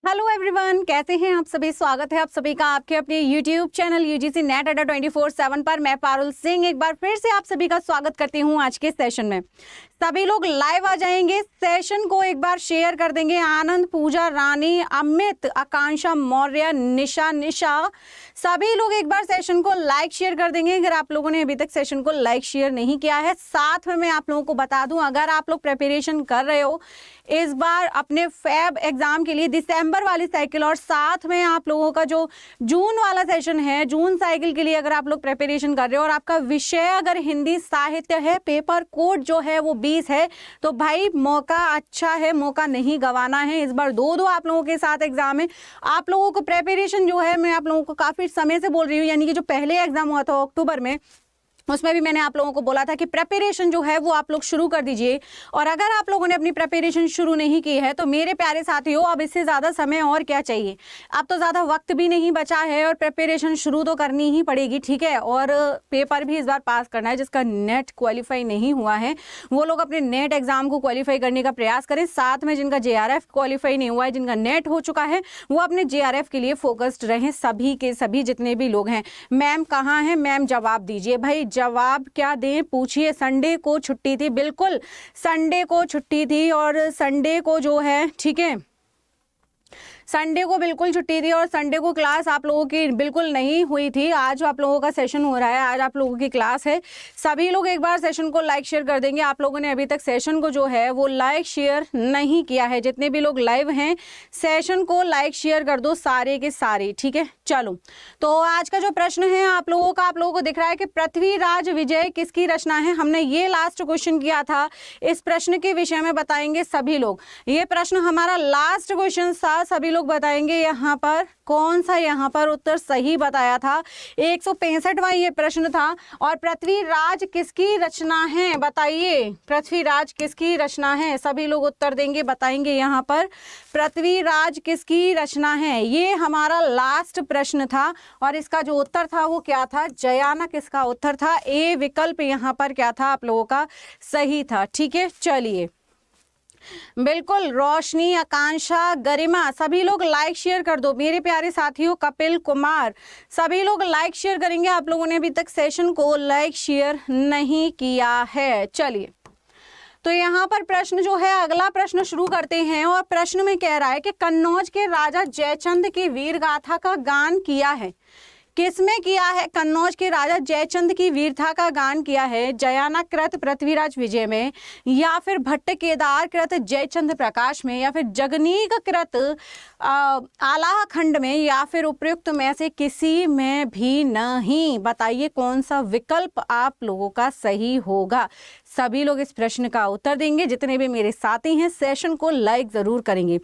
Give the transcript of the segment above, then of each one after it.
Hello everyone, कैसे हैं आप सभी। स्वागत है आप सभी का आपके अपने यूट्यूब चैनल यूजीसी नेट अड्डा 24/7 पर। मैं पारुल सिंह एक बार फिर से आप सभी का स्वागत करती हूं आज के सेशन में। सभी लोग लाइव आ जाएंगे, सेशन को एक बार शेयर कर देंगे। आनंद, पूजा, रानी, अमित, आकांक्षा मौर्य, निशा सभी लोग एक बार सेशन को लाइक शेयर कर देंगे अगर आप लोगों ने अभी तक सेशन को लाइक शेयर नहीं किया है। साथ में मैं आप लोगों को बता दूं, अगर आप लोग प्रिपरेशन कर रहे हो इस बार अपने फैब एग्जाम के लिए दिसंबर वाली साइकिल, और साथ में आप लोगों का जो जून वाला सेशन है जून साइकिल के लिए अगर आप लोग प्रिपरेशन कर रहे हो और आपका विषय अगर हिंदी साहित्य है, पेपर कोड जो है वो 20 है, तो भाई मौका अच्छा है, मौका नहीं गंवाना है। इस बार दो आप लोगों के साथ एग्जाम है। आप लोगों को प्रिपरेशन जो है, मैं आप लोगों को काफी समय से बोल रही हूँ, यानी कि जो पहले एग्जाम हुआ था अक्टूबर में, उसमें भी मैंने आप लोगों को बोला था कि प्रिपरेशन जो है वो आप लोग शुरू कर दीजिए। और अगर आप लोगों ने अपनी प्रिपरेशन शुरू नहीं की है तो मेरे प्यारे साथियों, अब इससे ज़्यादा समय और क्या चाहिए। अब तो ज़्यादा वक्त भी नहीं बचा है और प्रिपरेशन शुरू तो करनी ही पड़ेगी, ठीक है। और पेपर भी इस बार पास करना है। जिसका नेट क्वालिफाई नहीं हुआ है वो लोग अपने नेट एग्जाम को क्वालिफाई करने का प्रयास करें। साथ में जिनका JRF क्वालिफाई नहीं हुआ है, जिनका नेट हो चुका है, वो अपने JRF के लिए फोकस्ड रहें। सभी के सभी जितने भी लोग हैं। मैम कहाँ हैं? मैम जवाब दीजिए भाई, जवाब क्या दें पूछिए। संडे को छुट्टी थी, बिल्कुल संडे को छुट्टी थी, और संडे को जो है, ठीक है, संडे को बिल्कुल छुट्टी थी और संडे को क्लास आप लोगों की बिल्कुल नहीं हुई थी। आज आप लोगों का सेशन हो रहा है, आज आप लोगों की क्लास है। सभी लोग एक बार सेशन को लाइक शेयर कर देंगे। आप लोगों ने अभी तक सेशन को जो है वो लाइक शेयर नहीं किया है। जितने भी लोग लाइव हैं सेशन को लाइक शेयर कर दो, सारे के सारे, ठीक है। चलो, तो आज का जो प्रश्न है आप लोगों को दिख रहा है कि पृथ्वीराज विजय किसकी रचना है। हमने ये लास्ट क्वेश्चन किया था, इस प्रश्न के विषय में बताएंगे सभी लोग। ये प्रश्न हमारा लास्ट क्वेश्चन था, सभी लोग बताएंगे यहाँ पर कौन सा यहाँ पर उत्तर सही बताया था। 165वां ये प्रश्न था। और पृथ्वीराज किसकी रचना है बताइए, पृथ्वीराज किसकी रचना है। सभी लोग उत्तर देंगे, बताएंगे यहाँ पर पृथ्वीराज किसकी रचना है। ये हमारा लास्ट प्रश्न था और इसका जो उत्तर था वो क्या था, जयानक इसका उत्तर था। ए विकल्प यहाँ पर क्या था आप लोगों का सही था, ठीक है। चलिए, बिल्कुल रोशनी, आकांक्षा, गरिमा सभी लोग लाइक शेयर कर दो मेरे प्यारे साथियों। कपिल कुमार सभी लोग लाइक शेयर करेंगे। आप लोगों ने अभी तक सेशन को लाइक शेयर नहीं किया है। चलिए, तो यहाँ पर प्रश्न जो है, अगला प्रश्न शुरू करते हैं। और प्रश्न में कह रहा है कि कन्नौज के राजा जयचंद की वीर गाथा का गान किया है। किसमें किया है? कन्नौज के राजा जयचंद की वीरता का गान किया है जयानक कृत पृथ्वीराज विजय में, या फिर भट्ट केदार कृत जयचंद प्रकाश में, या फिर जगनीक कृत आलाह खंड में, या फिर उपयुक्त में से किसी में भी नहीं। बताइए कौन सा विकल्प आप लोगों का सही होगा। सभी लोग इस प्रश्न का उत्तर देंगे। जितने भी मेरे साथी हैं सेशन को लाइक जरूर करेंगे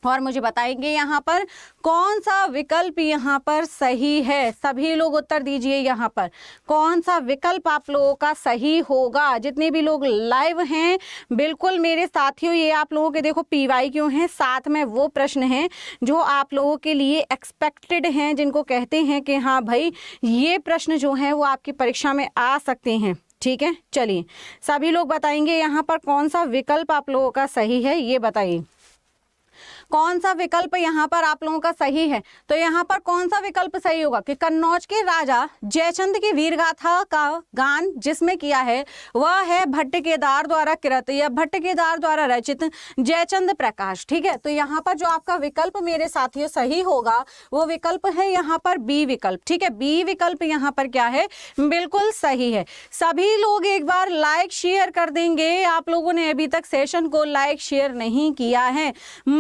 और मुझे बताएंगे यहाँ पर कौन सा विकल्प यहाँ पर सही है। सभी लोग उत्तर दीजिए यहाँ पर कौन सा विकल्प आप लोगों का सही होगा। जितने भी लोग लाइव हैं बिल्कुल मेरे साथियों, ये आप लोगों के देखो PY क्यों हैं, साथ में वो प्रश्न हैं जो आप लोगों के लिए एक्सपेक्टेड हैं, जिनको कहते हैं कि हाँ भाई ये प्रश्न जो है वो आपकी परीक्षा में आ सकते हैं, ठीक है। चलिए, सभी लोग बताएंगे यहाँ पर कौन सा विकल्प आप लोगों का सही है, ये बताइए कौन सा विकल्प यहाँ पर आप लोगों का सही है। तो यहाँ पर कौन सा विकल्प सही होगा कि कन्नौज के राजा जयचंद की वीरगाथा का गान जिसमें किया है वह है भट्ट केदार द्वारा कृत या भट्ट केदार द्वारा रचित जयचंद प्रकाश, ठीक है। तो यहाँ पर जो आपका विकल्प मेरे साथियों सही होगा वो विकल्प है यहाँ पर B विकल्प, ठीक है। B विकल्प यहाँ पर क्या है, बिल्कुल सही है। सभी लोग एक बार लाइक शेयर कर देंगे। आप लोगों ने अभी तक सेशन को लाइक शेयर नहीं किया है।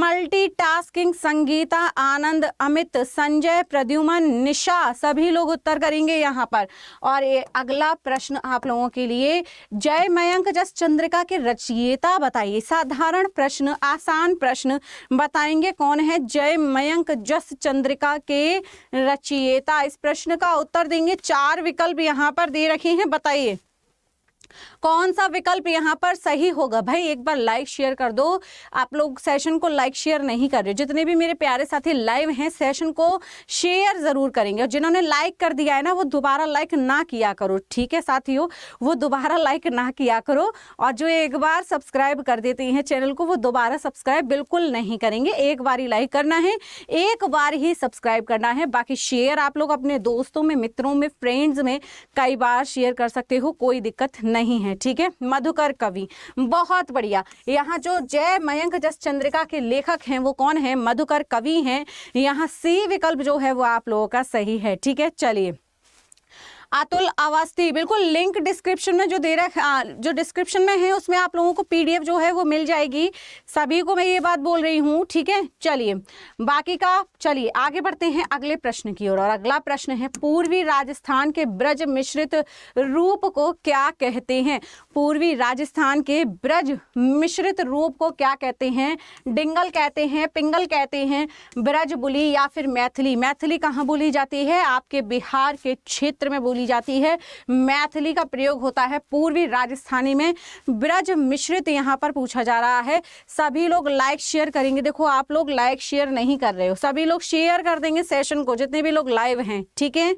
मल्टीटास्किंग संगीता, आनंद, अमित, संजय, प्रद्युमन, निशा सभी लोग उत्तर करेंगे यहाँ पर। और ये अगला प्रश्न आप लोगों के लिए, जय मयंक जस चंद्रिका के रचयिता बताइए। साधारण प्रश्न, आसान प्रश्न बताएंगे कौन है जय मयंक जस चंद्रिका के रचयिता। इस प्रश्न का उत्तर देंगे। 4 विकल्प यहाँ पर दे रखे हैं, बताइए कौन सा विकल्प यहाँ पर सही होगा? भाई एक बार लाइक शेयर कर दो। आप लोग सेशन को लाइक शेयर नहीं कर रहे। जितने भी मेरे प्यारे साथी लाइव हैं सेशन को शेयर जरूर करेंगे, और जिन्होंने लाइक कर दिया है ना वो दोबारा लाइक ना किया करो, ठीक है साथियों, वो दोबारा लाइक ना किया करो। और जो एक बार सब्सक्राइब कर देती हैं चैनल को वो दोबारा सब्सक्राइब बिल्कुल नहीं करेंगे। एक बार ही लाइक करना है, एक बार ही सब्सक्राइब करना है। बाकी शेयर आप लोग अपने दोस्तों में, मित्रों में, फ्रेंड्स में कई बार शेयर कर सकते हो, कोई दिक्कत नहीं है, ठीक है। मधुकर कवि, बहुत बढ़िया। यहाँ जो जय मयंक जस चंद्रिका के लेखक हैं वो कौन है? मधुकर कवि हैं। यहाँ सी विकल्प जो है वो आप लोगों का सही है, ठीक है। चलिए, अतुल अवस्थी, बिल्कुल लिंक डिस्क्रिप्शन में जो दे रहा है, जो डिस्क्रिप्शन में है उसमें आप लोगों को पीडीएफ जो है वो मिल जाएगी। सभी को मैं ये बात बोल रही हूँ, ठीक है। चलिए बाकी का, चलिए आगे बढ़ते हैं अगले प्रश्न की ओर। और अगला प्रश्न है, पूर्वी राजस्थान के ब्रज मिश्रित रूप को क्या कहते हैं? पूर्वी राजस्थान के ब्रज मिश्रित रूप को क्या कहते हैं? डिंगल कहते हैं, पिंगल कहते हैं, ब्रज बोली या फिर मैथिली। मैथिली कहाँ बोली जाती है? आपके बिहार के क्षेत्र में बोली जाती है। मैथिली का प्रयोग होता है पूर्वी राजस्थानी में। ब्रज मिश्रित यहाँ पर पूछा जा रहा है। सभी लोग लाइक शेयर करेंगे। देखो आप लोग लाइक शेयर नहीं कर रहे हो, सभी लोग शेयर कर देंगे सेशन को, जितने भी लोग लाइव हैं, ठीक है।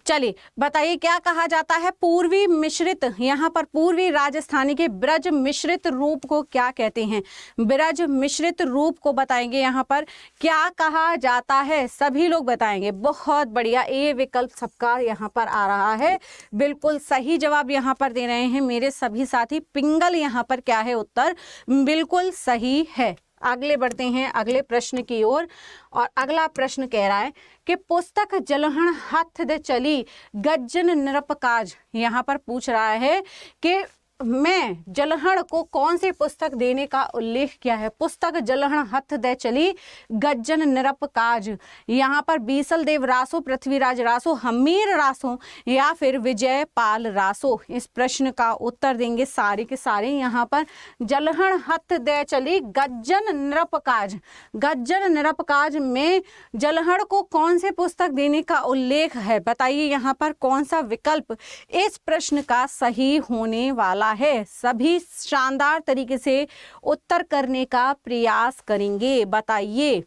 चलिए बताइए क्या कहा जाता है? पूर्वी मिश्रित, यहाँ पर पूर्वी राजस्थानी के ब्रज मिश्रित रूप को क्या कहते हैं? ब्रज मिश्रित रूप को बताएंगे यहाँ पर क्या कहा जाता है, सभी लोग बताएंगे। बहुत बढ़िया, ए विकल्प सबका यहाँ पर आ रहा है। बिल्कुल सही जवाब यहाँ पर दे रहे हैं मेरे सभी साथी। पिंगल यहाँ पर क्या है उत्तर? बिल्कुल सही है। आगे बढ़ते हैं अगले प्रश्न की ओर। और अगला प्रश्न कह रहा है कि पुस्तक जलहण हथ दे चली गज्जन निरपकाज। यहाँ पर पूछ रहा है कि मैं जलहण को कौन सी पुस्तक देने का उल्लेख किया है? पुस्तक जलहण हथ दे चली गज्जन निरपकाज। यहाँ पर बीसल देव रासो, पृथ्वीराज रासो, हमीर रासो या फिर विजय पाल रासो। इस प्रश्न का उत्तर देंगे सारे के सारे। यहाँ पर जलहण हथ दे चली गज्जन निरपकाज, गज्जन निरपकाज में जलहण को कौन से पुस्तक देने का उल्लेख है? बताइए यहाँ पर कौन सा विकल्प इस प्रश्न का सही होने वाला है? सभी शानदार तरीके से उत्तर करने का प्रयास करेंगे। बताइए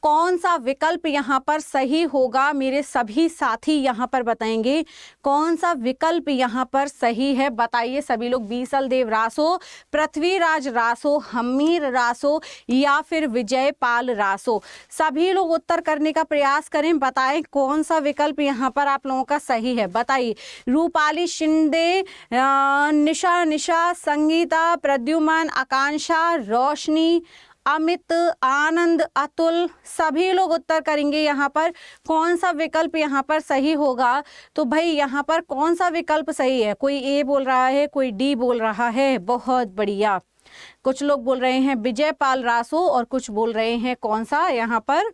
कौन सा विकल्प यहाँ पर सही होगा? मेरे सभी साथी यहाँ पर बताएंगे कौन सा विकल्प यहाँ पर सही है। बताइए सभी लोग। बीसल देव रासो, पृथ्वीराज रासो, हमीर रासो या फिर विजय पाल रासो। सभी लोग उत्तर करने का प्रयास करें। बताएं कौन सा विकल्प यहाँ पर आप लोगों का सही है। बताइए। रूपाली शिंदे, निशा, संगीता, प्रद्युमन, आकांक्षा, रोशनी, अमित, आनंद, अतुल, सभी लोग उत्तर करेंगे यहाँ पर कौन सा विकल्प यहाँ पर सही होगा। तो भाई यहाँ पर कौन सा विकल्प सही है? कोई ए बोल रहा है, कोई डी बोल रहा है। बहुत बढ़िया। कुछ लोग बोल रहे हैं विजय पाल रासो और कुछ बोल रहे हैं कौन सा यहाँ पर?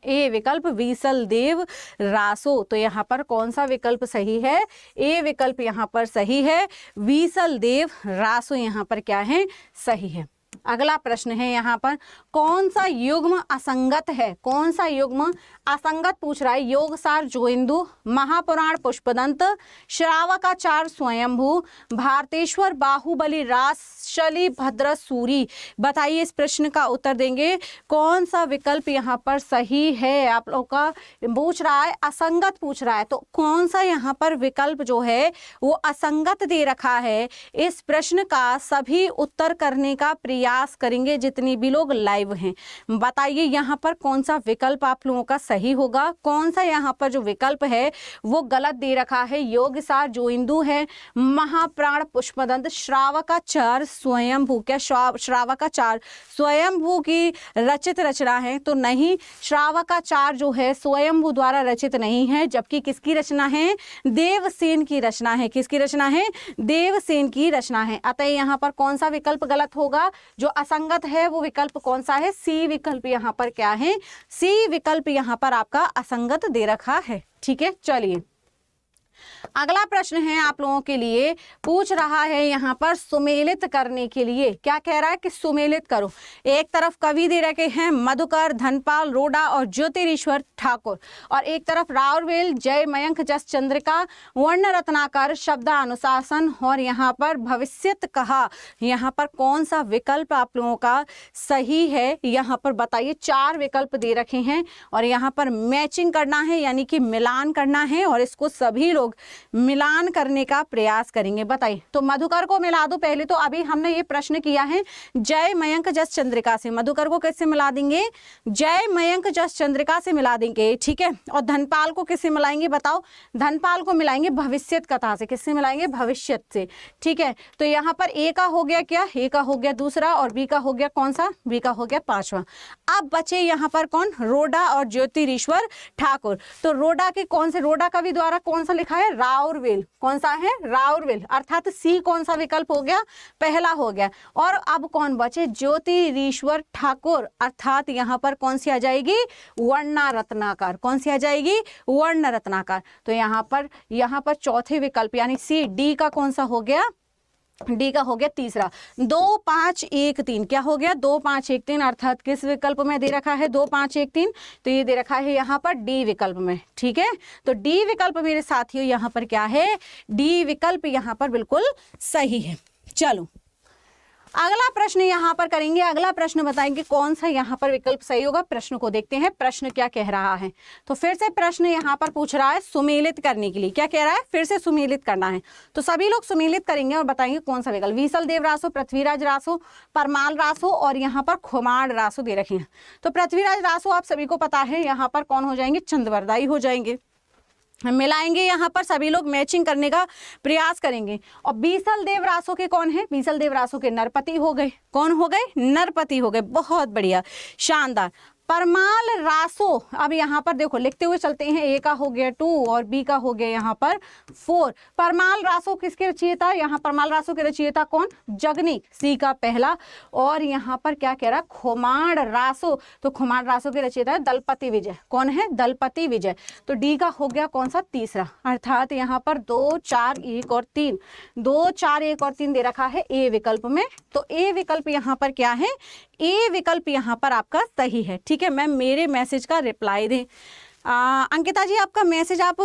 ए विकल्प बीसल देव रासो। तो यहाँ पर कौन सा विकल्प सही है? ए विकल्प यहाँ पर सही है। बीसल देव रासो यहाँ पर क्या है? सही है। अगला प्रश्न है यहाँ पर, कौन सा युग्म असंगत है? कौन सा युग्म असंगत पूछ रहा है? योगसार जोइंदु, महापुराण पुष्पदंत, श्रावकाचार स्वयंभू, भारतेश्वर बाहुबली रास, शली भद्र सूरी। बताइए इस प्रश्न का उत्तर देंगे कौन सा विकल्प यहाँ पर सही है? आप लोग का पूछ रहा है, असंगत पूछ रहा है, तो कौन सा यहाँ पर विकल्प जो है वो असंगत दे रखा है? इस प्रश्न का सभी उत्तर करने का प्रयास करेंगे जितनी भी लोग लाइव हैं। बताइए यहाँ पर कौन सा विकल्प आप लोगों का सही होगा? कौन सा यहाँ पर जो विकल्प है वो गलत दे रखा है? योगसार जोइंदु है, महाप्राण पुष्पदंत, श्रावकाचार स्वयंभू। क्या श्रावकाचार स्वयंभू की रचित रचना है? तो नहीं, श्रावकाचार जो है स्वयंभू द्वारा रचित नहीं है, जबकि किसकी रचना है? देवसेन की रचना है। किसकी रचना है? देवसेन की रचना है। अतः यहाँ पर कौन सा विकल्प गलत होगा? जो असंगत है वो विकल्प कौन सा है? सी विकल्प यहाँ पर क्या है? सी विकल्प यहाँ पर आपका असंगत दे रखा है। ठीक है, चलिए अगला प्रश्न है आप लोगों के लिए, पूछ रहा है यहाँ पर सुमेलित करने के लिए। क्या कह रहा है कि सुमेलित करो। एक तरफ कवि दे रखे हैं मधुकर, धनपाल, रोडा और ज्योतिरीश्वर ठाकुर, और एक तरफ राउरवेल, जय, मयंक, जस चंद्रिका, वर्ण रत्नाकर, शब्दानुशासन और यहाँ पर भविष्यत कहा। यहाँ पर कौन सा विकल्प आप लोगों का सही है, यहाँ पर बताइए। 4 विकल्प दे रखे हैं और यहाँ पर मैचिंग करना है, यानी कि मिलान करना है, और इसको सभी लोग मिलान करने का प्रयास करेंगे। बताइए, तो मधुकर को मिला दो पहले। तो अभी हमने ये प्रश्न किया है जय, मयंक, जस चंद्रिका से। मधुकर को किससे मिला देंगे? जय, मयंक, जस चंद्रिका से मिला देंगे, ठीक है। और धनपाल को किससे मिलाएंगे बताओ? धनपाल को मिलाएंगे भविष्यत कथा से। किससे मिलाएंगे? भविष्यत से, ठीक है। तो यहाँ पर ए का हो गया क्या? ए का हो गया दूसरा, और बी का हो गया कौन सा? बी का हो गया 5वां। अब बचे यहाँ पर कौन? रोडा और ज्योतिरीश्वर ठाकुर। तो रोडा के कौन से, रोडा कवि द्वारा कौन सा लिखा है? राउरवेल। कौन सा है? राउरवेल, अर्थात सी कौन सा विकल्प हो गया? पहला हो गया। और अब कौन बचे? ज्योतिरीश्वर ठाकुर, अर्थात यहाँ पर कौन सी आ जाएगी? वर्ण रत्नाकर। कौन सी आ जाएगी? वर्ण रत्नाकर। तो यहाँ पर चौथे विकल्प यानी सी, डी का कौन सा हो गया? डी का हो गया तीसरा। 2 5 1 3 क्या हो गया? 2 5 1 3, अर्थात किस विकल्प में दे रखा है 2 5 1 3? तो ये दे रखा है यहाँ पर डी विकल्प में, ठीक है। तो डी विकल्प मेरे साथियों यहाँ पर क्या है? डी विकल्प यहाँ पर बिल्कुल सही है। चलो अगला प्रश्न यहाँ पर करेंगे। अगला प्रश्न बताएंगे कौन सा यहाँ पर विकल्प सही होगा। प्रश्न को देखते हैं, प्रश्न क्या कह रहा है। तो फिर से प्रश्न यहाँ पर पूछ रहा है सुमेलित करने के लिए। क्या कह रहा है? फिर से सुमेलित करना है। तो सभी लोग सुमेलित करेंगे और बताएंगे कौन सा विकल्प। विसल देव रासो, पृथ्वीराज रासो, परमाल रासो और यहाँ पर खुमार रासो दे रखे हैं। तो पृथ्वीराज रासो आप सभी को पता है, यहाँ पर कौन हो जाएंगे? चंद्रवरदाई हो जाएंगे। मिलाएंगे, यहाँ पर सभी लोग मैचिंग करने का प्रयास करेंगे। और बीसल देव रासो के कौन है? बीसल देव रासो के नरपति हो गए। कौन हो गए? नरपति हो गए। बहुत बढ़िया, शानदार। परमाल रासो, अब यहाँ पर देखो लिखते हुए चलते हैं। ए का हो गया 2 और बी का हो गया यहाँ पर 4। परमाल रासो किसके रचयिता? यहाँ परमाल रासो के रचयिता कौन? जगनीक, सी का पहला। और यहाँ पर क्या कह रहा? खुमार रासो। तो खुमार रासो के रचयिता है दलपति विजय। कौन है? दलपति विजय। तो डी का हो गया कौन सा? तीसरा। अर्थात यहाँ पर 2 4 1 और 3, 2 4 1 और 3 दे रखा है ए विकल्प में। तो ए विकल्प यहाँ पर क्या है? ए विकल्प यहाँ पर आपका सही है, ठीक है। मैम मेरे मैसेज का रिप्लाई दें। अंकिता जी आपका मैसेज आप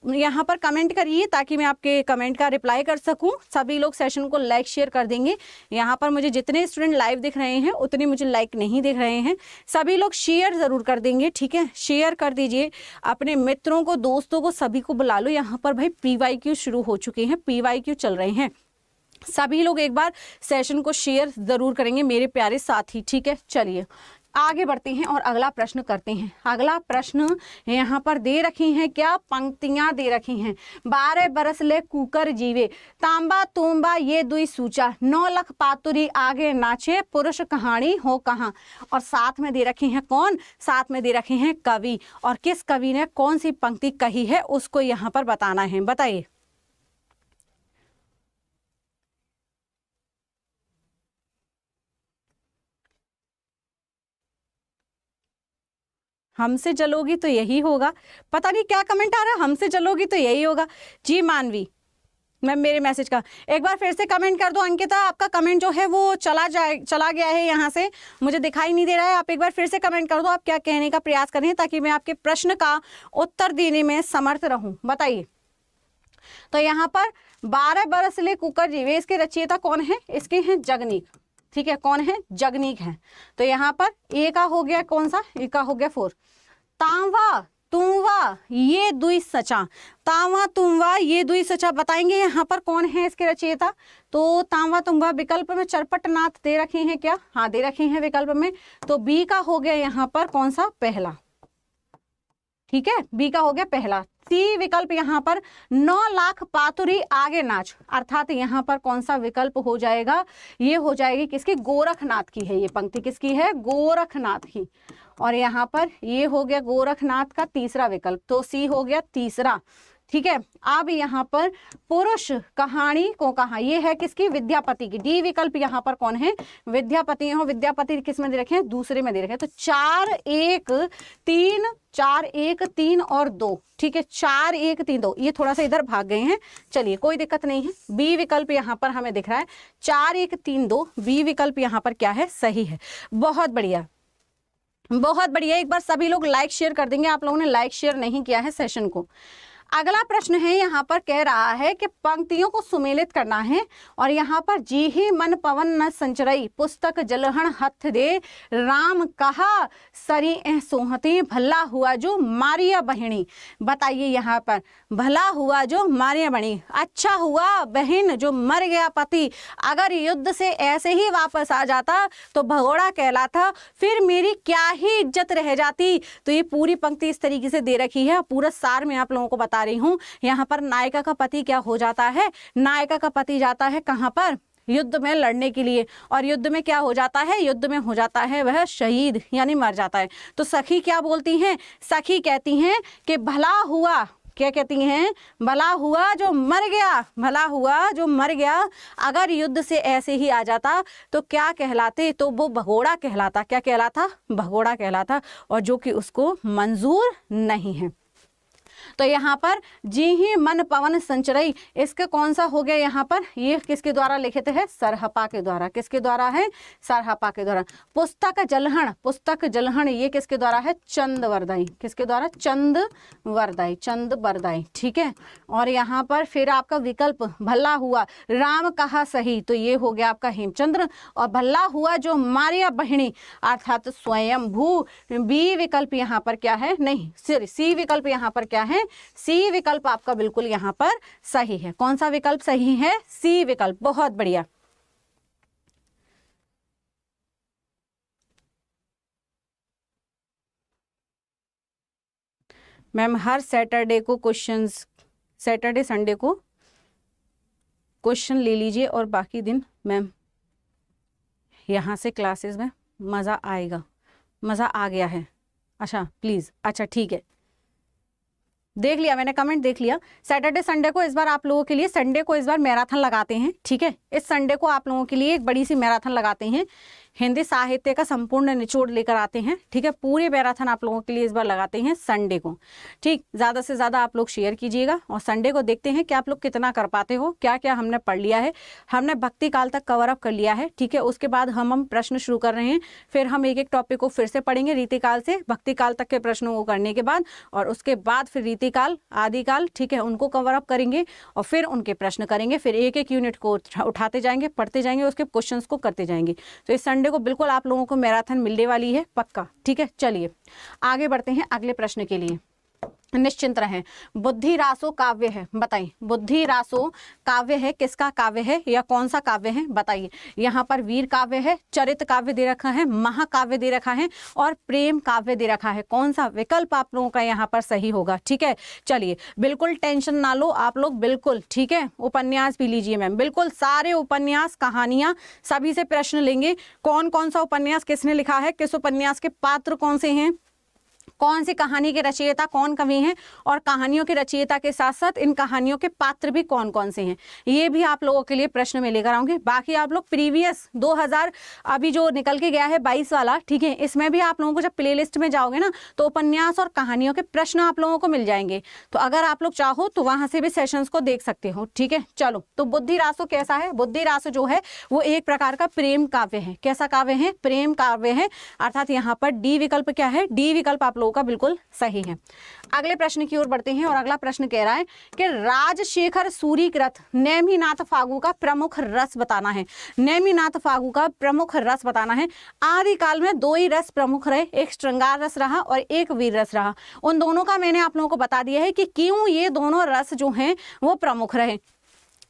यहाँ पर कमेंट करिए ताकि मैं आपके कमेंट का रिप्लाई कर सकूं। सभी लोग सेशन को लाइक शेयर कर देंगे। यहाँ पर मुझे जितने स्टूडेंट लाइव दिख रहे हैं उतने मुझे लाइक नहीं दिख रहे हैं। सभी लोग शेयर ज़रूर कर देंगे, ठीक है। शेयर कर दीजिए, अपने मित्रों को, दोस्तों को, सभी को बुला लो। यहाँ पर भाई PYQ शुरू हो चुके हैं, PYQ चल रहे हैं। सभी लोग एक बार सेशन को शेयर ज़रूर करेंगे मेरे प्यारे साथी, ठीक है। चलिए आगे बढ़ते हैं और अगला प्रश्न करते हैं। अगला प्रश्न यहाँ पर दे रखी हैं क्या? पंक्तियां दे रखी हैं। 12 बरस ले कुकर जीवे, तांबा तूंबा ये दुई सूचा, 9 लख पातुरी आगे नाचे, पुरुष कहानी हो कहाँ। और साथ में दे रखी हैं कौन? साथ में दे रखे हैं कवि। और किस कवि ने कौन सी पंक्ति कही है उसको यहाँ पर बताना है। बताइए। हमसे चलोगी तो यही होगा। पता नहीं क्या कमेंट आ रहा है, हमसे चलोगी तो यही होगा। जी मानवी मैम मेरे मैसेज का एक बार फिर से कमेंट कर दो। अंकिता आपका कमेंट जो है वो चला गया है, यहाँ से मुझे दिखाई नहीं दे रहा है। आप एक बार फिर से कमेंट कर दो आप क्या कहने का प्रयास कर रहे हैं, ताकि मैं आपके प्रश्न का उत्तर देने में समर्थ रहूं। बताइए। तो यहाँ पर 12 बरस ले कुकर जीवे, इसके रचयिता कौन है? इसके हैं जगनीक, ठीक है। कौन है? जगनीक है। तो यहाँ पर ए का हो गया कौन सा? ए का हो गया 4। तांवा तुंवा ये दुई सचा, तांवा तुंवा ये दुई सचा, बताएंगे यहाँ पर कौन है इसके रचयिता? तो तांवा तुंवा विकल्प में चरपटनाथ दे रखे हैं क्या? हाँ दे रखे हैं विकल्प में। तो बी का हो गया यहाँ पर कौन सा? पहला, ठीक है। बी का हो गया पहला। सी विकल्प यहाँ पर 9 लाख पातुरी आगे नाच, अर्थात यहाँ पर कौन सा विकल्प हो जाएगा? ये हो जाएगी किसकी? गोरखनाथ की है ये पंक्ति। किसकी है? गोरखनाथ की। और यहाँ पर ये हो गया गोरखनाथ का तीसरा विकल्प। तो सी हो गया तीसरा, ठीक है। अब यहाँ पर पुरुष कहानी को कहा, ये है किसकी, विद्यापति की। डी विकल्प यहाँ पर कौन है, विद्यापति। यहाँ विद्यापति किस में दे रखे हैं, दूसरे में दे रखे हैं। तो 4 1 3, 4 1 3 और 2, ठीक है, 4 1 3 2, ये थोड़ा सा इधर भाग गए हैं, चलिए कोई दिक्कत नहीं है। बी विकल्प यहाँ पर हमें दिख रहा है 4 1 3 2, बी विकल्प यहाँ पर क्या है, सही है। बहुत बढ़िया, बहुत बढ़िया। एक बार सभी लोग लाइक शेयर कर देंगे, आप लोगों ने लाइक शेयर नहीं किया है सेशन को। अगला प्रश्न है, यहाँ पर कह रहा है कि पंक्तियों को सुमेलित करना है, और यहाँ पर जी ही मन पवन न संचरई, पुस्तक जलहण हथ दे, राम कहा सरी एह सोहते, भला हुआ जो मारिया बहिणी। बताइए यहाँ पर भला हुआ जो मारिया बहिणी, अच्छा हुआ बहन जो मर गया पति, अगर युद्ध से ऐसे ही वापस आ जाता तो भगोड़ा कहलाता, फिर मेरी क्या ही इज्जत रह जाती। तो ये पूरी पंक्ति इस तरीके से दे रखी है, पूरा सार मैं आप लोगों को बता रही हूं। यहाँ पर नायिका का पति क्या हो जाता है, नायिका का पति जाता है कहां पर, युद्ध में लड़ने के लिए, और युद्ध में क्या हो जाता है, युद्ध में हो जाता है वह शहीद, यानी मर जाता है। तो सखी क्या बोलती हैं, सखी कहती हैं कि भला हुआ, क्या कहती हैं, भला हुआ जो मर गया, भला हुआ जो मर गया, अगर युद्ध से ऐसे ही आ जाता तो क्या कहलाते, तो वो भगोड़ा कहलाता। क्या कहलाता, भगोड़ा कहलाता, और जो कि उसको मंजूर नहीं है। तो यहाँ पर जी ही मन पवन संचरई, इसका कौन सा हो गया यहाँ पर, ये किसके द्वारा लिखित है, सरहपा के द्वारा। किसके द्वारा है, सरहपा के द्वारा। पुस्तक जलहण, पुस्तक जलहण ये किसके द्वारा है, चंदवरदाई। किसके द्वारा, चंदवरदाई, चंदवरदाई, ठीक है। और यहाँ पर फिर आपका विकल्प भला हुआ, राम कहा सही, तो ये हो गया आपका हेमचंद्र। और भला हुआ जो मारिया बहिणी अर्थात स्वयंभू। बी विकल्प यहाँ पर क्या है, नहीं सॉरी सी विकल्प यहाँ पर क्या है, सी विकल्प आपका बिल्कुल यहाँ पर सही है। कौन सा विकल्प सही है, सी विकल्प। बहुत बढ़िया। मैम हर सैटरडे को क्वेश्चंस, सैटरडे संडे को क्वेश्चन ले लीजिए, और बाकी दिन मैम यहाँ से क्लासेस में मज़ा आएगा। मज़ा आ गया है, अच्छा प्लीज़, अच्छा ठीक है, देख लिया मैंने, कमेंट देख लिया। सैटरडे संडे को इस बार आप लोगों के लिए, संडे को इस बार मैराथन लगाते हैं, ठीक है। इस संडे को आप लोगों के लिए एक बड़ी सी मैराथन लगाते हैं, हिंदी साहित्य का संपूर्ण निचोड़ लेकर आते हैं, ठीक है। पूरे मैराथन आप लोगों के लिए इस बार लगाते हैं संडे को, ठीक। ज़्यादा से ज़्यादा आप लोग शेयर कीजिएगा, और संडे को देखते हैं कि आप लोग कितना कर पाते हो। क्या क्या हमने पढ़ लिया है, हमने भक्ति काल तक कवर अप कर लिया है, ठीक है। उसके बाद हम प्रश्न शुरू कर रहे हैं, फिर हम एक एक टॉपिक को फिर से पढ़ेंगे रीतिकाल से भक्ति काल तक के प्रश्नों को करने के बाद, और उसके बाद फिर रीतिकाल आदिकाल, ठीक है, उनको कवर अप करेंगे, और फिर उनके प्रश्न करेंगे, फिर एक एक यूनिट को उठाते जाएंगे, पढ़ते जाएंगे, उसके क्वेश्चंस को करते जाएंगे। तो इस संडे को बिल्कुल आप लोगों को मैराथन मिलने वाली है, पक्का, ठीक है। चलिए आगे बढ़ते हैं अगले प्रश्न के लिए, निश्चिंत रहें। बुद्धि रासो काव्य है, बताइए बुद्धि रासो काव्य है, किसका काव्य है या कौन सा काव्य है, बताइए। यहाँ पर वीर काव्य है, चरित काव्य दे रखा है, महाकाव्य दे रखा है, और प्रेम काव्य दे रखा है। कौन सा विकल्प आप लोगों का यहाँ पर सही होगा, ठीक है। चलिए बिल्कुल टेंशन ना लो आप लोग, बिल्कुल ठीक है। उपन्यास भी लीजिए मैम, बिल्कुल सारे उपन्यास, कहानियां, सभी से प्रश्न लेंगे। कौन कौन सा उपन्यास किसने लिखा है, किस उपन्यास के पात्र कौन से हैं, कौन सी कहानी के रचयिता कौन कवि हैं, और कहानियों के रचयिता के साथ साथ इन कहानियों के पात्र भी कौन कौन से हैं, ये भी आप लोगों के लिए प्रश्न में लेकर आऊंगी। बाकी आप लोग प्रीवियस 2000 अभी जो निकल के गया है 22 वाला, ठीक है, इसमें भी आप लोगों को जब प्लेलिस्ट में जाओगे ना तो उपन्यास और कहानियों के प्रश्न आप लोगों को मिल जाएंगे। तो अगर आप लोग चाहो तो वहां से भी सेशंस को देख सकते हो, ठीक है। चलो, तो बुद्धि रासो कैसा है, बुद्धि रासो जो है वो एक प्रकार का प्रेम काव्य है। कैसा काव्य है, प्रेम काव्य है, अर्थात यहाँ पर डी विकल्प क्या है, डी विकल्प आप लोगों का बिल्कुल सही है। अगले प्रश्न की ओर बढ़ते हैं, और अगला प्रश्न कह रहा है कि राजशेखर सूरीकृत नेमिनाथ फागु का प्रमुख रस बताना है। नेमिनाथ फागु का प्रमुख रस बताना है। आदिकाल में दो ही रस प्रमुख रहे, एक श्रृंगार रस रहा और एक वीर रस रहा। उन दोनों का मैंने आप लोगों को बता दिया है कि क्यों ये दोनों रस जो हैं वो प्रमुख रहे।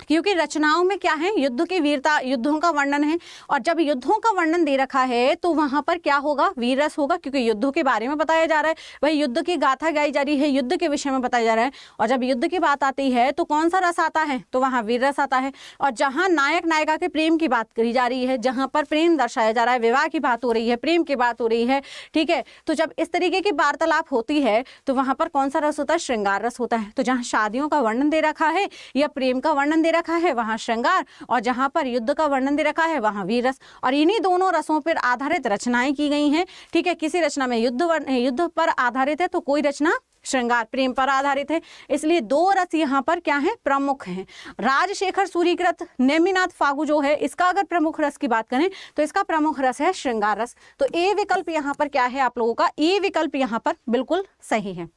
क्योंकि रचनाओं में क्या है, युद्ध की वीरता, युद्धों का वर्णन है, और जब युद्धों का वर्णन दे रखा है तो वहां पर क्या होगा, वीर रस होगा, क्योंकि युद्धों के बारे में बताया जा रहा है, वही युद्ध की गाथा गाई जा रही है, युद्ध के विषय में बताया जा रहा है। और जब युद्ध की बात आती है तो कौन सा रस आता है, तो वहां वीर रस आता है। और जहां नायक नायिका के प्रेम की बात करी जा रही है, जहां पर प्रेम दर्शाया जा रहा है, विवाह की बात हो रही है, प्रेम की बात हो रही है, ठीक है, तो जब इस तरीके की वार्तालाप होती है तो वहां पर कौन सा रस होता है, श्रृंगार रस होता है। तो जहां शादियों का वर्णन दे रखा है या प्रेम का वर्णन दे रखा है वहां श्रृंगार, और जहां पर युद्ध का वर्णन दे रखा है वहां वीर रस। और इन्हीं दोनों रसों पर आधारित रचनाएं की गई हैं, ठीक है। किसी रचना में युद्ध पर आधारित है तो कोई रचना श्रृंगार प्रेम पर आधारित है। इसलिए दो रस यहाँ पर क्या है, प्रमुख हैं। राजशेखर सूरीकृत नेमिनाथ फागु जो है, इसका अगर प्रमुख रस की बात करें तो इसका प्रमुख रस है श्रृंगार रस। तो ए विकल्प यहाँ पर क्या है आप लोगों का, ए विकल्प यहाँ पर बिल्कुल सही है।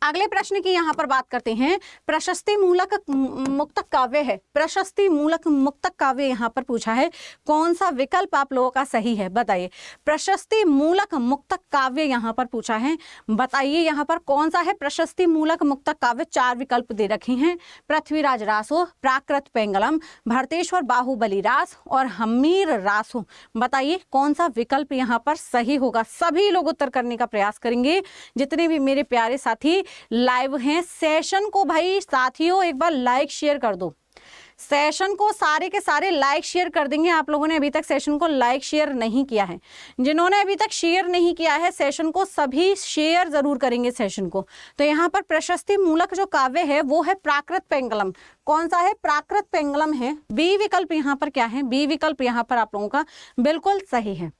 अगले प्रश्न की यहां पर बात करते हैं। प्रशस्ति मूलक मुक्तक काव्य है, प्रशस्ति मूलक मुक्तक काव्य यहां पर पूछा है, कौन सा विकल्प आप लोगों का सही है, बताइए। प्रशस्ति मूलक मुक्तक काव्य यहां पर पूछा है, बताइए यहां पर कौन सा है प्रशस्ति मूलक मुक्तक काव्य। चार विकल्प दे रखे हैं, पृथ्वीराज रासो, प्राकृत पेंगलम, भरतेश्वर बाहुबली रास और हमीर रासो। बताइए कौन सा विकल्प यहां पर सही होगा। सभी लोग उत्तर करने का प्रयास करेंगे, जितने भी मेरे प्यारे साथी लाइव हैं। सेशन को भाई साथियों एक बार लाइक शेयर कर दो, सेशन को सारे के सारे लाइक शेयर कर देंगे। आप लोगों ने अभी तक सेशन को लाइक शेयर नहीं किया है, जिन्होंने अभी तक शेयर नहीं किया है सेशन को सभी शेयर जरूर करेंगे सेशन को। तो यहाँ पर प्रशस्ति मूलक जो काव्य है वो है प्राकृत पेंगलम। कौन सा है, प्राकृत पेंगलम है। बी विकल्प यहाँ पर क्या है, बी विकल्प यहाँ पर आप लोगों का बिल्कुल सही है।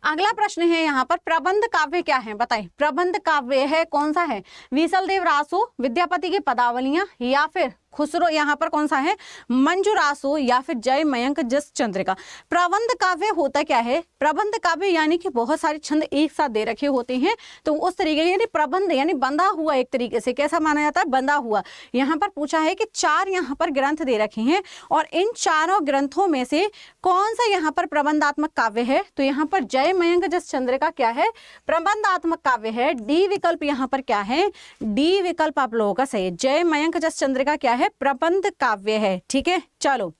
अगला प्रश्न है यहाँ पर प्रबंध काव्य क्या है, बताइए। प्रबंध काव्य है कौन सा है, विसलदेव रासो, विद्यापति की पदावलियां, या फिर खुसरो, यहाँ पर कौन सा है, मंजूरासो, या फिर जय मयंक जस चंद्रिका। प्रबंध काव्य होता क्या है, प्रबंध काव्य यानी कि बहुत सारे छंद एक साथ दे रखे होते हैं, तो उस तरीके यानी प्रबंध यानी बंधा हुआ, एक तरीके से कैसा माना जाता है, बंधा हुआ। यहाँ पर पूछा है कि चार यहाँ पर ग्रंथ दे रखे हैं और इन चारों ग्रंथों में से कौन सा यहाँ पर प्रबंधात्मक काव्य है। तो यहाँ पर जय मयंक जस चंद्रिका क्या है, प्रबंधात्मक काव्य है। डी विकल्प यहाँ पर क्या है, डी विकल्प आप लोगों का सही है। जय मयंक जस चंद्रिका क्या है, प्रबंध काव्य है, ठीक है। चलो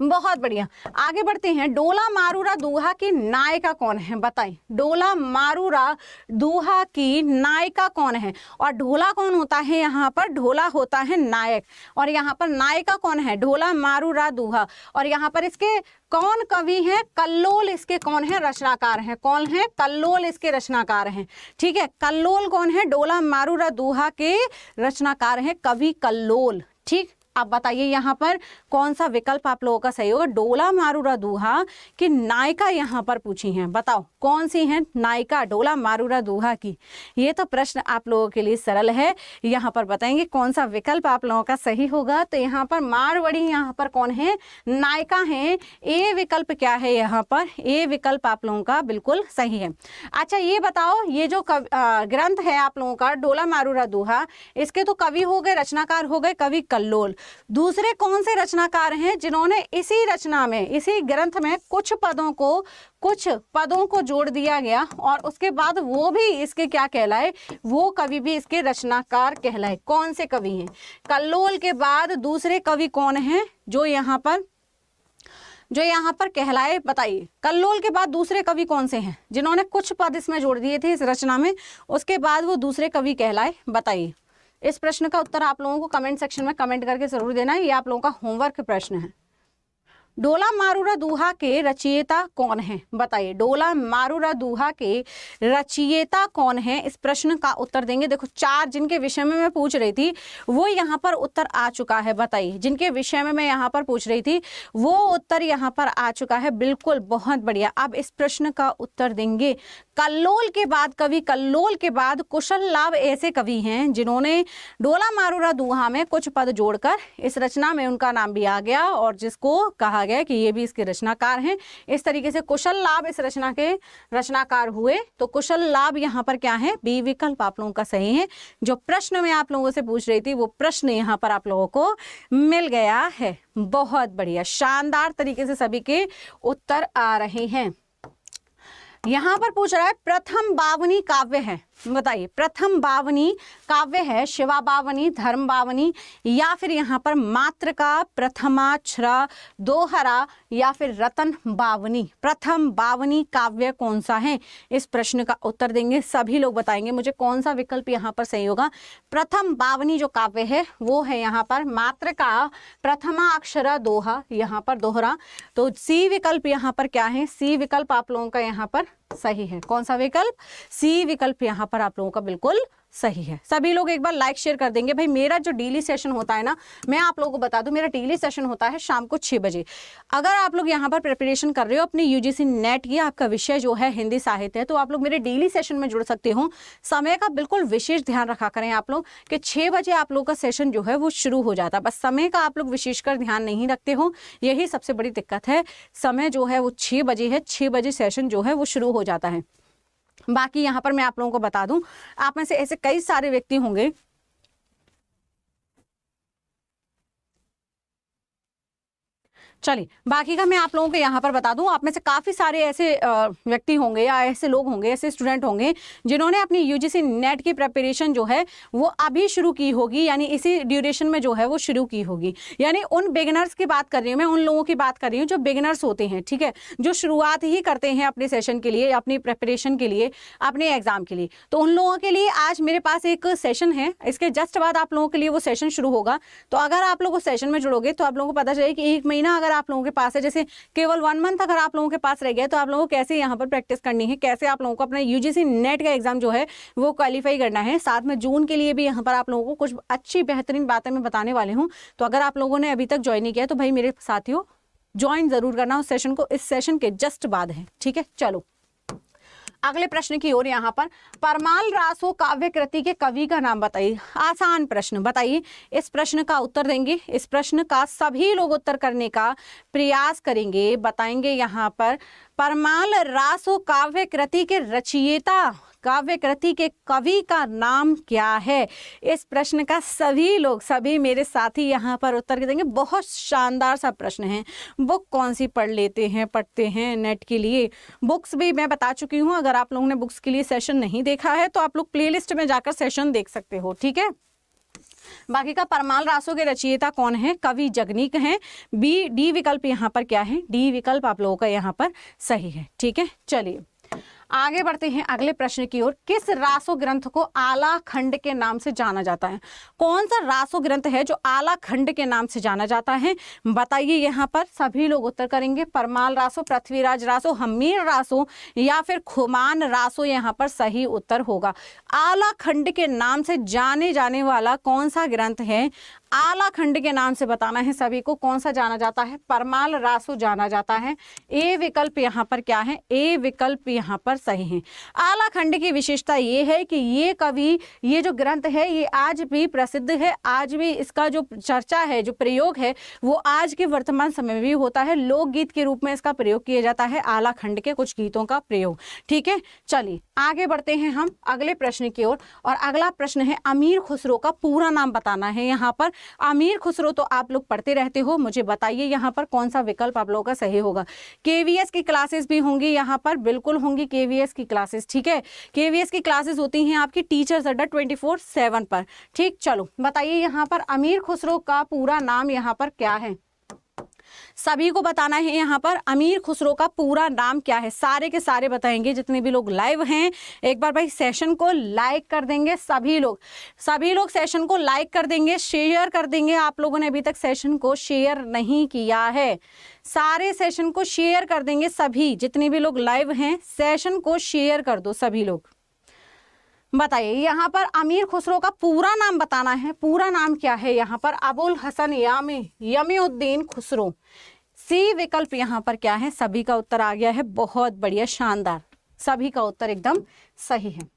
बहुत बढ़िया, आगे बढ़ते हैं। डोला मारूरा दूहा की नायिका कौन है, बताएं। डोला मारूरा दूहा की नायिका कौन है। और ढोला कौन होता है, यहाँ पर ढोला होता है नायक, और यहाँ पर नायिका कौन है, ढोला मारूरा दूहा। और यहाँ पर इसके कौन कवि हैं, कल्लोल इसके कौन है, रचनाकार हैं। कौन है, कल्लोल इसके रचनाकार हैं, ठीक है। कल्लोल कौन है, डोला मारूरा दूहा के रचनाकार हैं कवि कल्लोल, ठीक। आप बताइए यहाँ पर कौन सा विकल्प आप लोगों का सही होगा। डोला मारूरा दूहा की नायिका यहाँ पर पूछी हैं, बताओ कौन सी है नायिका डोला मारूरा दूहा की। ये तो प्रश्न आप लोगों के लिए सरल है, यहाँ पर बताएंगे कौन सा विकल्प आप लोगों का सही होगा। तो यहाँ पर मारवाड़ी यहाँ पर कौन है, नायिका है। ए विकल्प क्या है यहाँ पर, ए विकल्प आप लोगों का बिल्कुल सही है। अच्छा ये बताओ, ये जो ग्रंथ है आप लोगों का डोला मारूरा दूहा, इसके तो कवि हो गए, रचनाकार हो गए कवि कल्लोल। दूसरे कौन से रचनाकार हैं जिन्होंने इसी रचना में, इसी ग्रंथ में कुछ पदों को जोड़ दिया गया और उसके बाद वो भी इसके क्या कहलाए, वो कवि भी इसके रचनाकार कहलाए। कौन से कवि हैं, कल्लोल के बाद दूसरे कवि कौन हैं जो यहाँ पर कहलाए, बताइए। कल्लोल के बाद दूसरे कवि कौन से हैं जिन्होंने कुछ पद इसमें जोड़ दिए थे इस रचना में, उसके बाद वो दूसरे कवि कहलाए, बताइए। इस प्रश्न का उत्तर आप लोगों को कमेंट सेक्शन में कमेंट करके जरूर देना है, ये आप लोगों का होमवर्क प्रश्न है। डोला मारूरा दूहा के रचयिता कौन है, बताइए। डोला मारूरा दूहा के रचयिता कौन है, इस प्रश्न का उत्तर देंगे। देखो चार जिनके विषय में मैं पूछ रही थी वो यहाँ पर उत्तर आ चुका है, बताइए। जिनके विषय में मैं यहाँ पर पूछ रही थी वो उत्तर यहाँ पर आ चुका है, बिल्कुल बहुत बढ़िया। अब इस प्रश्न का उत्तर देंगे। कल्लोल के बाद, कवि कल्लोल के बाद कुशल लाभ ऐसे कवि हैं जिन्होंने डोला मारूरा दूहा में कुछ पद जोड़कर इस रचना में उनका नाम भी आ गया और जिसको कहा गया कि ये भी इसके रचनाकार हैं। इस तरीके से कुशल लाभ इस रचना के रचनाकार हुए। तो कुशल लाभ यहाँ पर क्या है, बी विकल्प आप लोगों का सही है। जो प्रश्न में आप लोगों से पूछ रही थी वो प्रश्न यहाँ पर आप लोगों को मिल गया है। बहुत बढ़िया, शानदार तरीके से सभी के उत्तर आ रहे हैं। यहां पर पूछ रहा है प्रथम बावनी काव्य है, बताइए, प्रथम बावनी काव्य है शिवा बावनी, धर्म बावनी, या फिर यहाँ पर मातृका, प्रथमाक्षरा, दोहरा, या फिर रतन बावनी। प्रथम बावनी काव्य कौन सा है? इस प्रश्न का उत्तर देंगे सभी लोग, बताएंगे मुझे कौन सा विकल्प यहाँ पर सही होगा। प्रथम बावनी जो काव्य है वो है यहाँ पर मातृका, प्रथमाक्षरा, दोहा, यहाँ पर दोहरा। तो सी विकल्प यहाँ पर क्या है? सी विकल्प आप लोगों का यहाँ पर सही है। कौन सा विकल्प? सी विकल्प यहाँ पर आप लोगों का बिल्कुल सही है। सभी लोग एक बार लाइक शेयर कर देंगे। भाई मेरा जो डेली सेशन होता है ना, मैं आप लोगों को बता दूं, मेरा डेली सेशन होता है शाम को 6 बजे। अगर आप लोग यहाँ पर प्रिपरेशन कर रहे हो अपनी यूजीसी नेट की, आपका विषय जो है हिंदी साहित्य है, तो आप लोग मेरे डेली सेशन में जुड़ सकते हो। समय का बिल्कुल विशेष ध्यान रखा करें आप लोग कि 6 बजे आप लोग का सेशन जो है वो शुरू हो जाता है। बस समय का आप लोग विशेषकर ध्यान नहीं रखते हो, यही सबसे बड़ी दिक्कत है। समय जो है वो 6 बजे है, 6 बजे सेशन जो है वो शुरू हो जाता है। बाकी यहाँ पर मैं आप लोगों को बता दूं, आप में से ऐसे कई सारे व्यक्ति होंगे चलिए बाकी का मैं आप लोगों को यहाँ पर बता दूं, आप में से काफ़ी सारे ऐसे व्यक्ति होंगे या ऐसे लोग होंगे, ऐसे स्टूडेंट होंगे जिन्होंने अपनी यूजीसी नेट की प्रिपरेशन जो है वो अभी शुरू की होगी, यानी इसी ड्यूरेशन में जो है वो शुरू की होगी। यानी उन बिगिनर्स की बात कर रही हूँ मैं, उन लोगों की बात कर रही हूँ जो बिगिनर्स होते हैं, ठीक है, जो शुरुआत ही करते हैं अपने सेशन के लिए, अपनी प्रिपरेशन के लिए, अपने एग्जाम के लिए। तो उन लोगों के लिए आज मेरे पास एक सेशन है, इसके जस्ट बाद आप लोगों के लिए वो सेशन शुरू होगा। तो अगर आप लोग उस सेशन में जुड़ोगे तो आप लोगों को पता चले कि 1 महीना अगर आप लोगों के पास है, जैसे केवल 1 मंथ अगर आप लोगों के पास रह गया, तो आप लोगों को कैसे यहाँ पर प्रैक्टिस करनी है, कैसे आप लोगों को अपना यूजीसी नेट का एग्जाम जो है वो क्वालिफाई करना है। साथ में जून के लिए भी यहाँ पर आप लोगों को कुछ अच्छी बेहतरीन बातें मैं बताने वाले हूँ। तो अगर आप लोगों ने अभी तक ज्वाइन नहीं किया तो भाई मेरे साथियों ज्वाइन जरूर करना उस सेशन को, इस सेशन के जस्ट बाद है, ठीक है। चलो अगले प्रश्न की ओर। यहाँ पर परमाल रासो काव्य कृति के कवि का नाम बताइए। आसान प्रश्न, बताइए इस प्रश्न का उत्तर देंगे, इस प्रश्न का सभी लोग उत्तर करने का प्रयास करेंगे। बताएंगे यहाँ पर परमाल रासो काव्य कृति के रचयिता, काव्य कृति के कवि का नाम क्या है? इस प्रश्न का सभी लोग, सभी मेरे साथी यहाँ पर उत्तर देंगे। बहुत शानदार सा प्रश्न है। बुक कौन सी पढ़ लेते हैं, पढ़ते हैं नेट के लिए? बुक्स भी मैं बता चुकी हूँ। अगर आप लोगों ने बुक्स के लिए सेशन नहीं देखा है तो आप लोग प्लेलिस्ट में जाकर सेशन देख सकते हो, ठीक है। बाकी का परमाल रासों के रचयिता कौन है? कवि जगनीक हैं। डी विकल्प यहाँ पर क्या है? डी विकल्प आप लोगों का यहाँ पर सही है, ठीक है। चलिए आगे बढ़ते हैं अगले प्रश्न की ओर। किस रासो ग्रंथ को आला खंड के नाम से जाना जाता है? कौन सा रासो ग्रंथ है जो आला खंड के नाम से जाना जाता है? बताइए यहाँ पर सभी लोग उत्तर करेंगे। परमाल रासो, पृथ्वीराज रासो, हमीर रासो, या फिर खुमान रासो यहाँ पर सही उत्तर होगा। आला खंड के नाम से जाने जाने वाला कौन सा ग्रंथ है? आला खंड के नाम से बताना है सभी को। कौन सा जाना जाता है? परमाल रासो जाना जाता है। ए विकल्प यहाँ पर क्या है? ए विकल्प यहाँ पर सही है। आला खंड की विशेषता ये है कि ये कवि, ये जो ग्रंथ है ये आज भी प्रसिद्ध है, आज भी इसका जो चर्चा है, जो प्रयोग है वो आज के वर्तमान समय में भी होता है। लोकगीत के रूप में इसका प्रयोग किया जाता है, आला खंड के कुछ गीतों का प्रयोग, ठीक है। चलिए आगे बढ़ते हैं हम अगले प्रश्न की ओर। और अगला प्रश्न है अमीर खुसरो का पूरा नाम बताना है। यहाँ पर अमीर खुसरो तो आप लोग पढ़ते रहते हो, मुझे बताइए यहाँ पर कौन सा विकल्प आप लोगों का सही होगा। केवीएस की क्लासेस भी होंगी यहाँ पर, बिल्कुल होंगी केवीएस की क्लासेस, ठीक है। केवीएस की क्लासेस होती हैं आपकी टीचर्स अड्डा 24/7 पर, ठीक। चलो बताइए यहाँ पर अमीर खुसरो का पूरा नाम यहाँ पर क्या है? सभी को बताना है यहाँ पर अमीर खुसरो का पूरा नाम क्या है। सारे के सारे बताएंगे जितने भी लोग लाइव हैं। एक बार भाई सेशन को लाइक कर देंगे सभी लोग सेशन को लाइक कर देंगे, शेयर कर देंगे। आप लोगों ने अभी तक सेशन को शेयर नहीं किया है, सारे सेशन को शेयर कर देंगे। सभी जितने भी लोग लाइव हैं सेशन को शेयर कर दो सभी लोग। बताइए यहाँ पर अमीर खुसरो का पूरा नाम बताना है। पूरा नाम क्या है यहाँ पर? अबुल हसन यमीउद्दीन खुसरो। सी विकल्प यहाँ पर क्या है? सभी का उत्तर आ गया है, बहुत बढ़िया, शानदार, सभी का उत्तर एकदम सही है।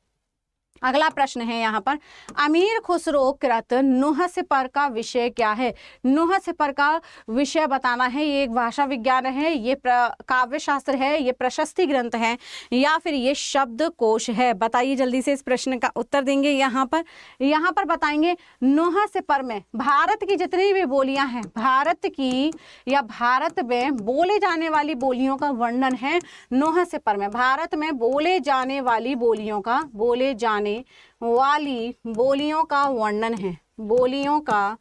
अगला प्रश्न है यहाँ पर अमीर खुसरो कृत नुह सिपर का विषय क्या है? नुह सिपर का विषय बताना है। ये एक भाषा विज्ञान है, ये काव्य शास्त्र है, ये प्रशस्ति ग्रंथ है, या फिर ये शब्द कोश है? बताइए जल्दी से, इस प्रश्न का उत्तर देंगे। यहाँ पर बताएंगे नुह सिपर में भारत की जितनी भी बोलियां हैं, भारत की या भारत में बोले जाने वाली बोलियों का वर्णन है नुह सिपर में। भारत में बोले जाने वाली बोलियों का, बोले जाने जाने वाली बोलियों का वर्णन है, बोलियों का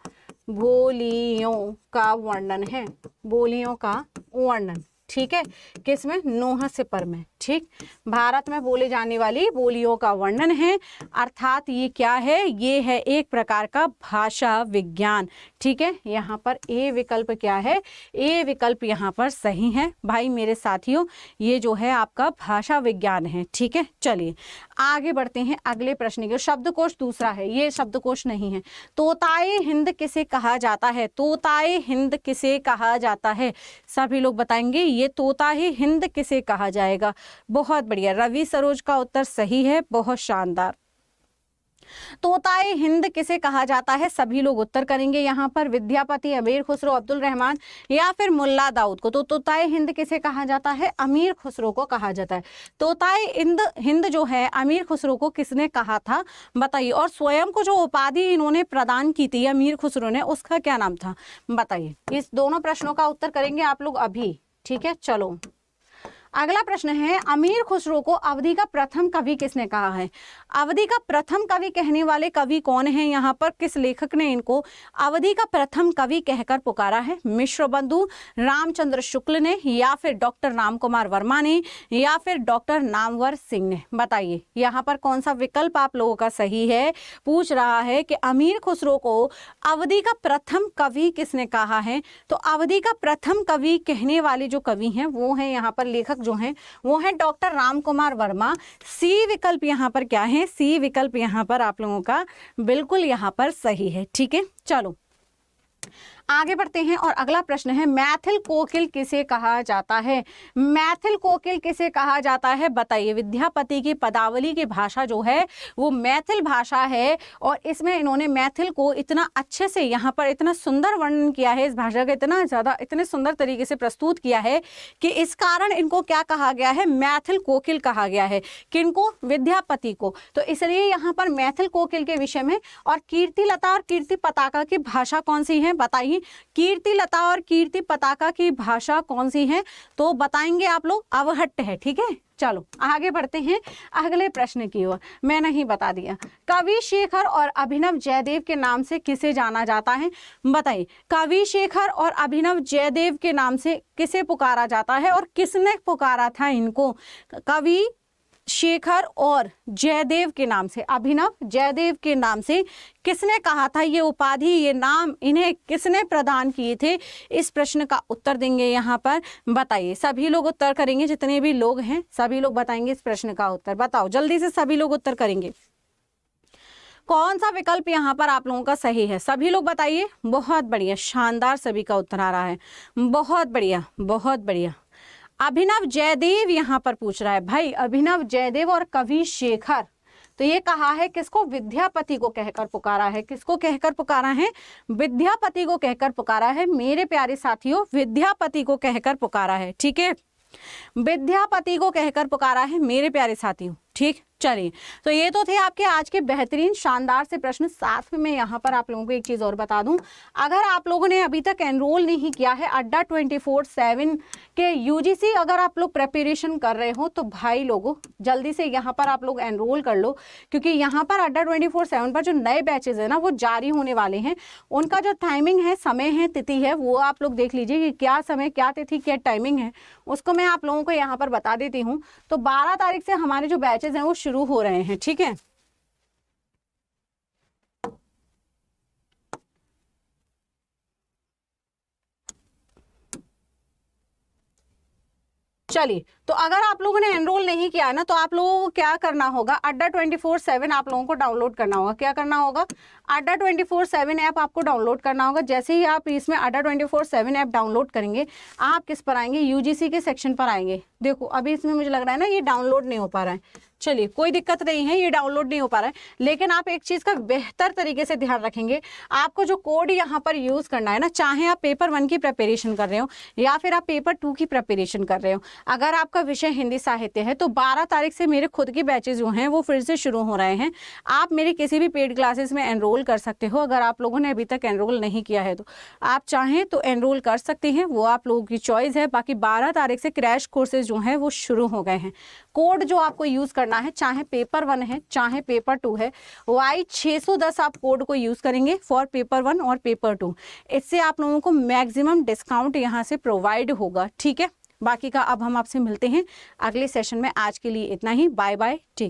वर्णन है, बोलियों का वर्णन, ठीक है, किसमें, नोह से पर में, ठीक, भारत में बोले जाने वाली बोलियों का वर्णन है, अर्थात ये क्या है, ये है एक प्रकार का भाषा विज्ञान, ठीक है। यहाँ पर ए विकल्प क्या है, ए विकल्प यहाँ पर सही है भाई मेरे साथियों, ये जो है आपका भाषा विज्ञान है, ठीक है। चलिए आगे बढ़ते हैं अगले प्रश्न के, शब्दकोश दूसरा है, ये शब्दकोश नहीं है। तोताए हिंद किसे कहा जाता है, तोताए हिंद किसे कहा जाता है, सभी लोग बताएंगे ये तोताए हिंद किसे कहा जाएगा। बहुत बढ़िया, रवि सरोज का उत्तर सही है, बहुत शानदार। तोताए हिंद किसे कहा जाता है, सभी लोग उत्तर करेंगे यहाँ पर, विद्यापति, अमीर खुसरो, अब्दुल रहमान या फिर मुल्ला दाऊद को। तो तोताए हिंद किसे कहा जाता है, अमीर खुसरो को कहा जाता है। तोताए हिंद जो है अमीर खुसरो को किसने कहा था बताइए, और स्वयं को जो उपाधि इन्होंने प्रदान की थी अमीर खुसरो ने, उसका क्या नाम था बताइए। इस दोनों प्रश्नों का उत्तर करेंगे आप लोग अभी, ठीक है। चलो अगला प्रश्न है, अमीर खुसरो को अवधि का प्रथम कवि किसने कहा है। अवधि का प्रथम कवि कहने वाले कवि कौन है, यहाँ पर किस लेखक ने इनको अवधि का प्रथम कवि कहकर पुकारा है। मिश्र बंधु, रामचंद्र शुक्ल ने, या फिर डॉक्टर राम कुमार वर्मा ने, या फिर डॉक्टर नामवर सिंह ने, बताइए यहाँ पर कौन सा विकल्प आप लोगों का सही है। पूछ रहा है कि अमीर खुसरो को अवधि का प्रथम कवि किसने कहा है, तो अवधि का प्रथम कवि कहने वाले जो कवि हैं वो हैं यहाँ पर लेखक जो हैं वो हैं डॉक्टर राम कुमार वर्मा। सी विकल्प यहाँ पर क्या है, सी विकल्प यहाँ पर आप लोगों का बिल्कुल यहाँ पर सही है, ठीक है। चलो आगे बढ़ते हैं और अगला प्रश्न है, मैथिल कोकिल किसे कहा जाता है। मैथिल कोकिल किसे कहा जाता है बताइए। विद्यापति की पदावली की भाषा जो है वो मैथिल भाषा है, और इसमें इन्होंने मैथिल को इतना अच्छे से यहाँ पर इतना सुंदर वर्णन किया है, इस भाषा का इतना ज़्यादा इतने सुंदर तरीके से प्रस्तुत किया है कि इस कारण इनको क्या कहा गया है, मैथिल कोकिल कहा गया है। किनको, विद्यापति को। तो इसलिए यहाँ पर मैथिल कोकिल के विषय में, और कीर्तिलता और कीर्ति पताका की भाषा कौन सी है बताइए। कीर्तिलता और कीर्ति पताका की भाषा कौन सी है, तो बताएंगे आप लोग अवहट्ट है, ठीक है। चलो आगे बढ़ते हैं अगले प्रश्न की ओर, मैंने ही बता दिया। कवि शेखर और अभिनव जयदेव के नाम से किसे जाना जाता है बताइए। कवि शेखर और अभिनव जयदेव के नाम से किसे पुकारा जाता है, और किसने पुकारा था इनको। कवि शेखर और जयदेव के नाम से, अभिनव जयदेव के नाम से किसने कहा था, ये उपाधि ये नाम इन्हें किसने प्रदान किए थे, इस प्रश्न का उत्तर देंगे यहाँ पर, बताइए। सभी लोग उत्तर करेंगे, जितने भी लोग हैं सभी लोग बताएंगे इस प्रश्न का उत्तर। बताओ जल्दी से, सभी लोग उत्तर करेंगे। कौन सा विकल्प यहाँ पर आप लोगों का सही है, सभी लोग बताइए। बहुत बढ़िया, शानदार, सभी का उत्तर आ रहा है, बहुत बढ़िया बहुत बढ़िया। अभिनव जयदेव यहाँ पर पूछ रहा है भाई, अभिनव जयदेव और कवि शेखर, तो ये कहा है किसको, विद्यापति को कहकर पुकारा है। किसको कहकर पुकारा है, विद्यापति को कहकर पुकारा है मेरे प्यारे साथियों, विद्यापति को कहकर पुकारा है, ठीक है। विद्यापति को कहकर पुकारा है मेरे प्यारे साथियों, ठीक। चलिए, तो ये तो थे आपके आज के बेहतरीन शानदार से प्रश्न। साथ में मैं यहाँ पर आप लोगों को एक चीज़ और बता दूं, अगर आप लोगों ने अभी तक एनरोल नहीं किया है अड्डा 24/7 के यूजीसी, अगर आप लोग प्रिपरेशन कर रहे हो तो भाई लोगों जल्दी से यहाँ पर आप लोग एनरोल कर लो, क्योंकि यहाँ पर अड्डा 24/7 पर जो नए बैचेज है ना वो जारी होने वाले हैं। उनका जो टाइमिंग है, समय है, तिथि है, वो आप लोग देख लीजिए कि क्या समय, क्या तिथि, क्या टाइमिंग है, उसको मैं आप लोगों को यहाँ पर बता देती हूँ। तो 12 तारीख से हमारे जो बैचेज हैं वो शुरू हो रहे हैं, ठीक है। चलिए, तो अगर आप लोगों ने एनरोल नहीं किया ना, तो आप लोगों को क्या करना होगा, अड्डा 24/7 आप लोगों को डाउनलोड करना होगा। क्या करना होगा, अड्डा 24/7 ऐप आपको डाउनलोड करना होगा। जैसे ही आप इसमें अड्डा 24/7 ऐप डाउनलोड करेंगे, आप किस पर आएंगे, यूजीसी के सेक्शन पर आएंगे। देखो अभी इसमें मुझे लग रहा है ना ये डाउनलोड नहीं हो पा रहा है, चलिए कोई दिक्कत नहीं है, ये डाउनलोड नहीं हो पा रहा है, लेकिन आप एक चीज़ का बेहतर तरीके से ध्यान रखेंगे। आपको जो कोड यहाँ पर यूज़ करना है ना, चाहे आप पेपर 1 की प्रिपरेशन कर रहे हो या फिर आप पेपर 2 की प्रिपरेशन कर रहे हो, अगर आपका विषय हिंदी साहित्य है तो 12 तारीख से मेरे खुद के बैचेज जो हैं वो फिर से शुरू हो रहे हैं। आप मेरे किसी भी पेड क्लासेस में एनरोल कर सकते हो। अगर आप लोगों ने अभी तक एनरोल नहीं किया है तो आप चाहें तो एनरोल कर सकते हैं, वो आप लोगों की चॉइस है। बाकी 12 तारीख से क्रैश कोर्सेज जो हैं वो शुरू हो गए हैं। कोड जो आपको यूज़ करना है, चाहे पेपर 1 है चाहे पेपर 2 है, Y610 आप कोड को यूज़ करेंगे फॉर पेपर 1 और पेपर 2। इससे आप लोगों को मैक्सिमम डिस्काउंट यहाँ से प्रोवाइड होगा, ठीक है। बाकी का अब हम आपसे मिलते हैं अगले सेशन में। आज के लिए इतना ही, बाय बाय, टेक।